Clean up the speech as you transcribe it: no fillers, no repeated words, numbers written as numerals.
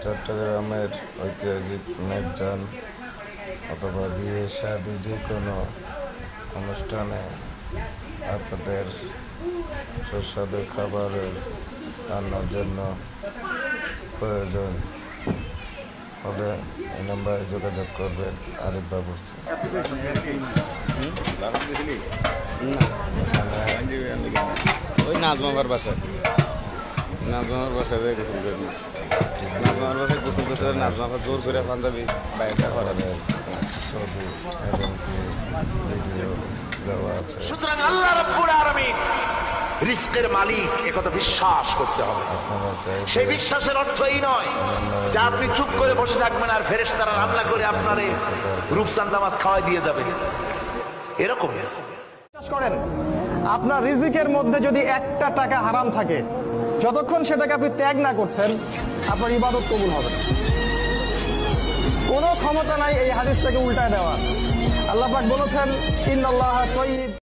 চট্টগ্রামের ঐতিহাসিক নির্জন অথবা বিয়ে শাদী যে কোনো অনুষ্ঠানে আপনাদের সুস্বাদু খাবারের রান্নার জন্য প্রয়োজন হলে এই নম্বরে যোগাযোগ করবেন। আরিফ বাবুর ওই নাজমাবার বাসায় যাই গোসল করে নাজমাবার বাসায় গোসল করতে নাজমাবার জোর করে পাঞ্জাবি বাইকটা করাবে ছবি এবং ভিডিও দেওয়া আছে। সুতরাং আল্লাহ রাব্বুল আলামিন রিজকের মালিক একথা বিশ্বাস করতে হবে। সেই বিশ্বাসের অর্থ এই নয় যে আপনি চুপ করে বসে থাকবেন আর ফেরেশতারা রান্না করে আপনারে রূপচাঁদা মাছ খাওয়াই দিয়ে যাবে, এরকম বিশ্বাস করেন আপনার রিজিকের মধ্যে যদি একটা টাকা হারাম থাকে, যতক্ষণ সেটাকে আপনি ত্যাগ না করছেন আপনার ইবাদত কবুল হবে না। কোনো ক্ষমতা নাই এই হাদিসটাকে উল্টায় দেওয়ার। আল্লাহ পাক বলেছেন ইন্নাল্লাহা তাইয়্যিব।